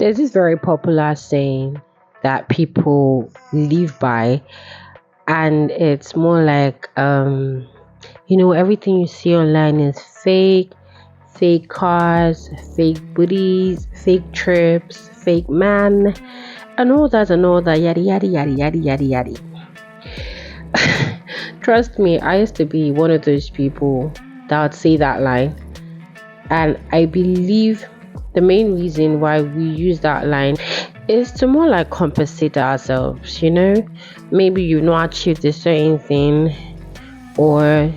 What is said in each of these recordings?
There's this very popular saying that people live by, and it's more like, everything you see online is fake, fake cars, fake booties, fake trips, fake man, and all that, yada yada yada yada yada yada. Trust me, I used to be one of those people that would say that line, and I believe the main reason why we use that line is to more like compensate ourselves. Maybe you've not achieved a certain thing, or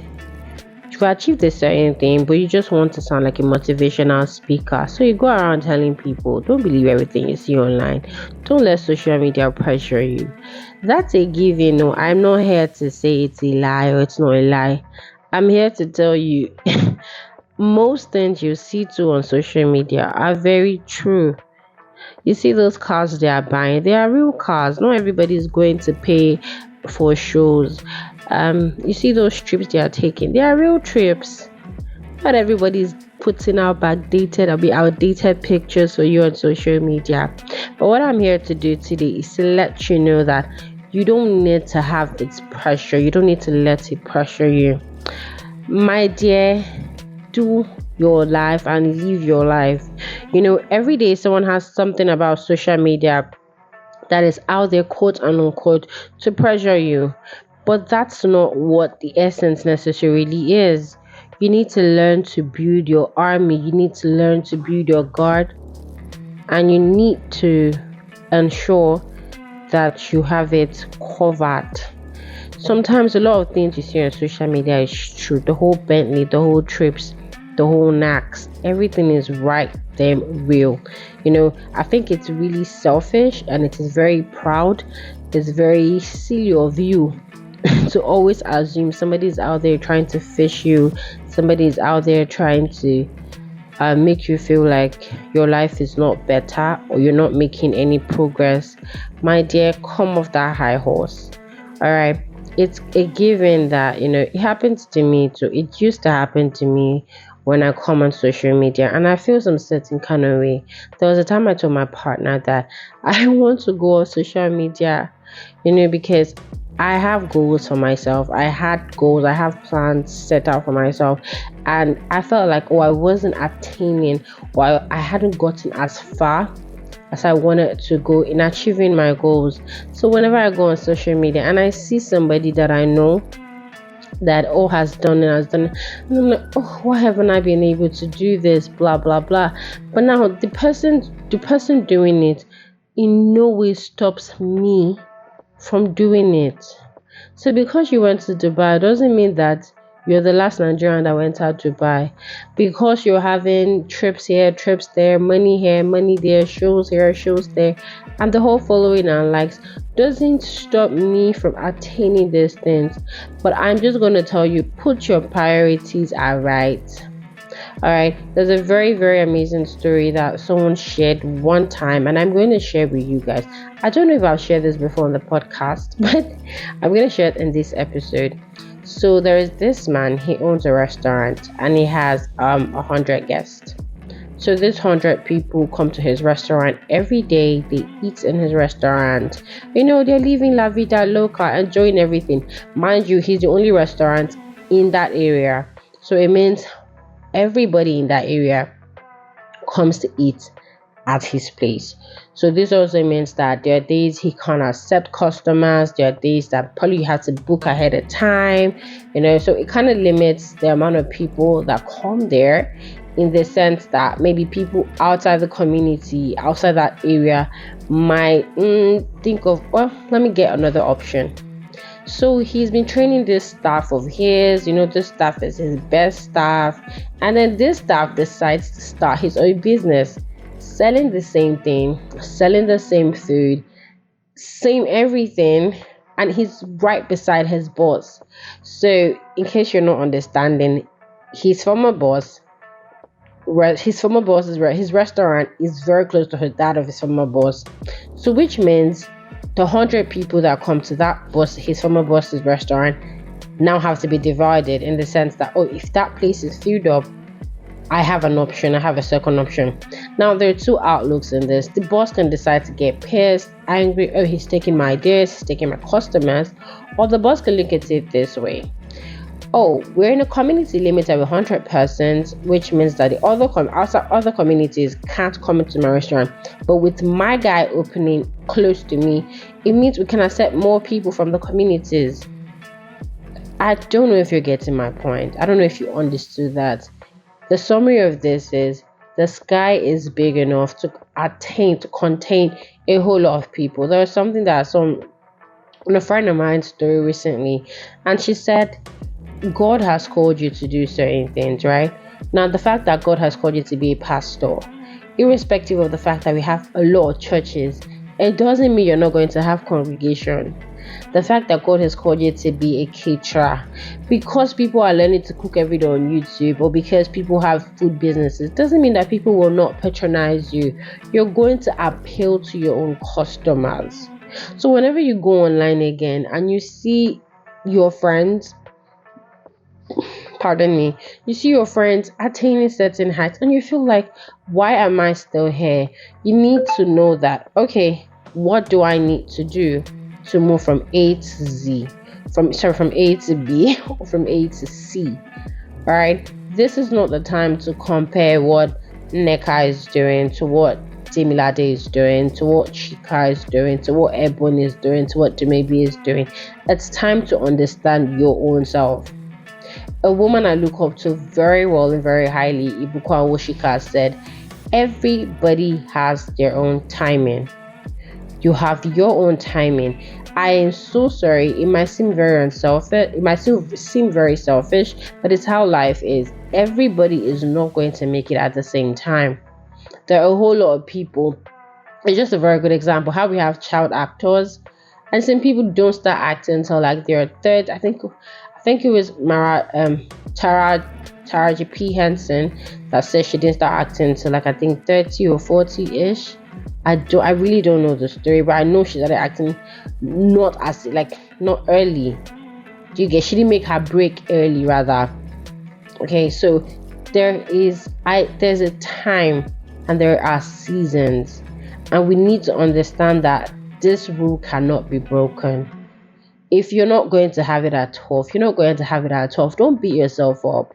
you've achieved a certain thing, but you just want to sound like a motivational speaker. So you go around telling people, don't believe everything you see online. Don't let social media pressure you. That's a given. No, I'm not here to say it's a lie or it's not a lie. I'm here to tell you most things you see too on social media are very true. You see those cars they are buying, they are real cars. Not everybody is going to pay for shows. You see those trips they are taking, they are real trips. Not everybody's putting out backdated or be outdated pictures for you on social media. But what I'm here to do today is to let you know that you don't need to have its pressure. You don't need to let it pressure you. My dear, do your life and live your life. Every day someone has something about social media that is out there, quote and unquote, to pressure you. But that's not what the essence necessarily is. You need to learn to build your army, you need to learn to build your guard, and you need to ensure that you have it covered. Sometimes a lot of things you see on social media is true. The whole Bentley, the whole trips, the whole knacks, everything is right there real. I think it's really selfish and it is very proud. It's very silly of you to always assume somebody's out there trying to fish you, somebody's out there trying to make you feel like your life is not better or you're not making any progress. My dear, come off that high horse. All right. It's a given that it happens to me too. It used to happen to me when I come on social media and I feel some certain kind of way. There was a time I told my partner that I want to go on social media, because I have goals for myself. I had goals, I have plans set out for myself, and I felt like I wasn't attaining, or I hadn't gotten as far as I wanted to go in achieving my goals. So whenever I go on social media and I see somebody that I know that has done it, and I'm like, oh, why haven't I been able to do this? Blah blah blah. But now the person doing it in no way stops me from doing it. So because you went to Dubai doesn't mean that you're the last Nigerian that went out to Dubai. Because you're having trips here, trips there, money here, money there, shows here, shows there, and the whole following and likes doesn't stop me from attaining these things. But I'm just going to tell you, put your priorities right. All right, there's a very, very amazing story that someone shared one time, and I'm going to share with you guys. I don't know if I've shared this before on the podcast, but I'm going to share it in this episode. So there is this man, he owns a restaurant and he has 100 guests. So this 100 people come to his restaurant every day. They eat in his restaurant. They're living la vida loca, enjoying everything. Mind you, he's the only restaurant in that area. So it means everybody in that area comes to eat at his place. So this also means that there are days he can't accept customers. There are days that probably you have to book ahead of time. So it kind of limits the amount of people that come there, in the sense that maybe people outside the community, outside that area, might think of, well, let me get another option. So he's been training this staff of his, this staff is his best staff, and then this staff decides to start his own business, selling the same thing, selling the same food, same everything, and he's right beside his boss. So in case you're not understanding, his former boss his restaurant is very close to that of his former boss. So which means the 100 people that come to his former boss's restaurant, now have to be divided, in the sense that, if that place is filled up, I have an option, I have a second option. Now, there are two outlooks in this. The boss can decide to get pissed, angry, oh, he's taking my ideas, he's taking my customers, or the boss can look at it this way. Oh, we're in a community limit of 100 persons, which means that the outside other communities can't come into my restaurant. But with my guy opening close to me, it means we can accept more people from the communities. I don't know if you're getting my point. I don't know if you understood that. The summary of this is the sky is big enough to contain a whole lot of people. There was something that I saw on a friend of mine's story recently, and she said, God has called you to do certain things, right? Now, the fact that God has called you to be a pastor, irrespective of the fact that we have a lot of churches, it doesn't mean you're not going to have congregation. The fact that God has called you to be a caterer, because people are learning to cook every day on YouTube, or because people have food businesses, doesn't mean that people will not patronize you. You're going to appeal to your own customers. So whenever you go online again and you see your friends, you see your friends attaining certain heights and you feel like, why am I still here? You need to know that, okay, what do I need to do to move from A to Z, from A to B, or from A to C? All right, this is not the time to compare what Neka is doing to what Demilade is doing, to what Chika is doing, to what Ebon is doing, to what Dumebi is doing. It's time to understand your own self. A woman I look up to very well and very highly, Ibukwa Woshika, said, everybody has their own timing. You have your own timing. I am so sorry. It might seem very unselfish. It might seem very selfish, but it's how life is. Everybody is not going to make it at the same time. There are a whole lot of people. It's just a very good example how we have child actors, and some people don't start acting until like their third. I think it was Taraji P. Henson that said she didn't start acting until like I think 30 or 40-ish. I really don't know the story, but I know she started acting not early. Do you get? She didn't make her break early, rather. Okay, so there's a time and there are seasons, and we need to understand that this rule cannot be broken. If you're not going to have it at 12, you're not going to have it at 12. Don't beat yourself up.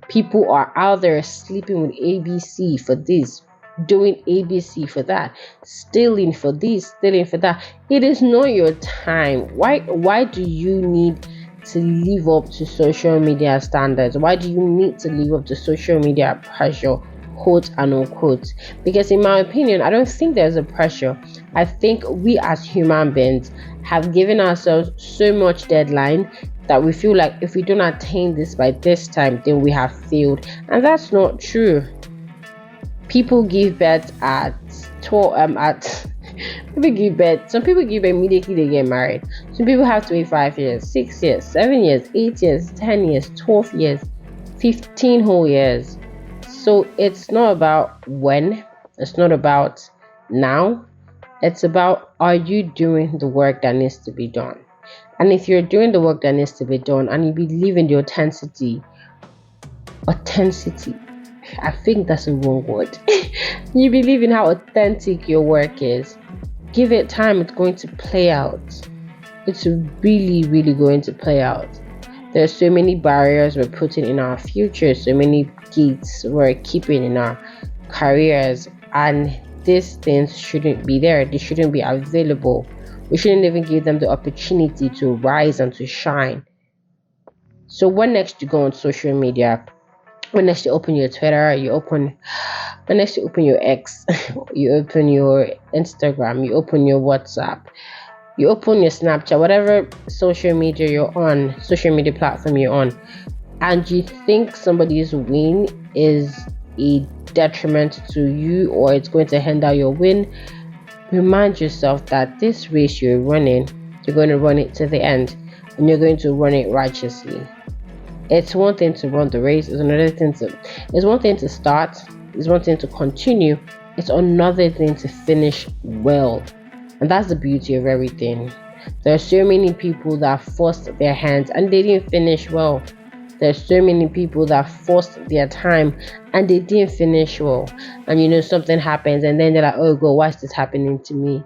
People are out there sleeping with ABC for this, doing ABC for that, stealing for this, stealing for that. It is not your time. Why do you need to live up to social media standards? Why do you need to live up to social media pressure, quote and unquote? Because in my opinion, I don't think there's a pressure. I think we as human beings have given ourselves so much deadline that we feel like if we don't attain this by this time, then we have failed. And that's not true. People give birth at 12, people give birth. Some people give birth immediately they get married. Some people have to wait 5 years, 6 years, 7 years, 8 years, 10 years, 12 years, 15 whole years. So it's not about when, it's not about now. It's about, are you doing the work that needs to be done? And if you're doing the work that needs to be done and you believe in the authenticity, I think that's a wrong word. You believe in how authentic your work is, give it time, it's going to play out. It's really, really going to play out. There's so many barriers we're putting in our future, so many gates we're keeping in our careers, and these things shouldn't be there. They shouldn't be available. We shouldn't even give them the opportunity to rise and to shine. So when next you go on social media, when next you open your Twitter, when next you open your X, you open your Instagram, you open your WhatsApp, you open your Snapchat, whatever social media platform you're on, and you think somebody's win is a detriment to you or it's going to hinder your win, remind yourself that this race you're running, you're going to run it to the end, and you're going to run it righteously. It's one thing to run the race, it's one thing to start, it's one thing to continue, it's another thing to finish well. And that's the beauty of everything. There are so many people that forced their hands and they didn't finish well. There's so many people that forced their time and they didn't finish well. And something happens and then they're like, oh God, why is this happening to me?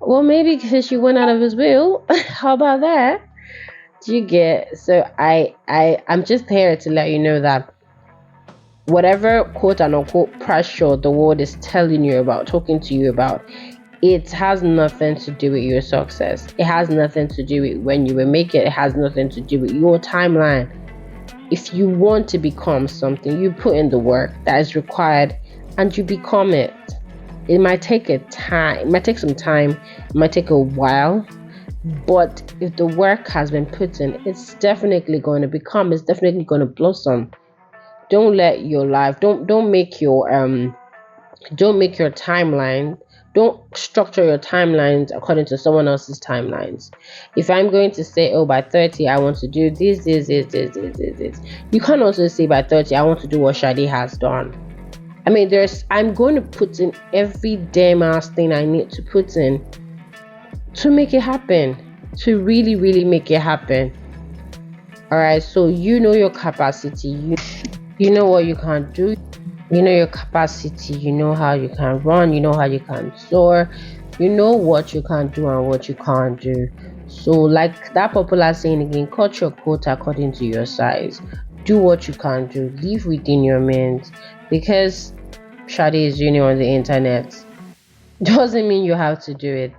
Well, maybe because you went out of his will. How about that? Do you get? So I'm just here to let you know that whatever quote and unquote pressure the world is telling you about, talking to you about, it has nothing to do with your success. It has nothing to do with when you will make it. It has nothing to do with your timeline. If you want to become something, you put in the work that is required and you become it. It might take some time, it might take a while, but if the work has been put in, it's definitely going to blossom. Don't let your life, don't make your timeline, don't structure your timelines according to someone else's timelines. If I'm going to say, oh, by 30 I want to do this, you can also say by 30 I want to do what Shadi has done. I mean, I'm going to put in every damn ass thing I need to put in to make it happen, to really, really make it happen. All right, so your capacity, you know what you can do, your capacity, you know how you can run, you know how you can soar, you know what you can do and what you can't do. So, like that popular saying again, cut your coat according to your size. Do what you can do, live within your means, because Shadi is doing it on the internet doesn't mean you have to do it.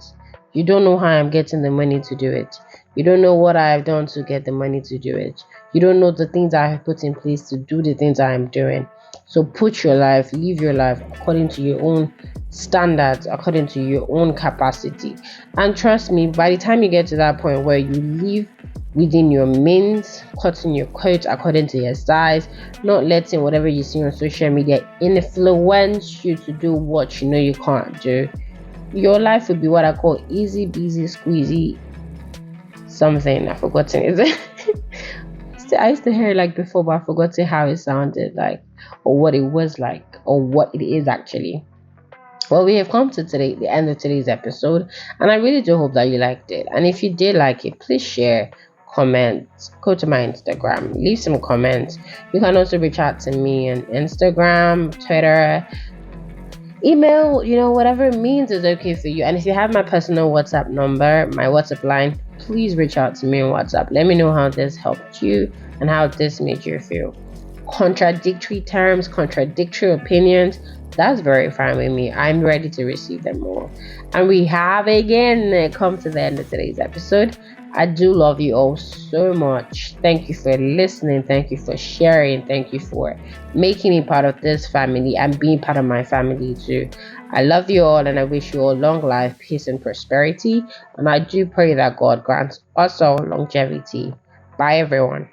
You don't know how I'm getting the money to do it. You don't know what I have done to get the money to do it. You don't know the things I have put in place to do the things I am doing. So live your life according to your own standards, according to your own capacity. And trust me, by the time you get to that point where you live within your means, cutting your coat according to your size, not letting whatever you see on social media influence you to do what you know you can't do, your life will be what I call easy busy squeezy something. I've forgotten it. I used to hear it like before, but I've forgotten how it sounded like, or what it was like, or what it is actually. Well, we have come to the end of today's episode, and I really do hope that you liked it. And if you did like it, please share, comment, go to my Instagram, leave some comments. You can also reach out to me on Instagram, Twitter, email, whatever means is okay for you. And if you have my personal WhatsApp number, my WhatsApp line, please reach out to me on WhatsApp. Let me know how this helped you and how this made you feel. Contradictory terms, contradictory opinions, that's very fine with me. I'm ready to receive them all. And we have again come to the end of today's episode. I do love you all so much. Thank you for listening. Thank you for sharing. Thank you for making me part of this family and being part of my family too. I love you all and I wish you all long life, peace and prosperity. And I do pray that God grants us all longevity. Bye everyone.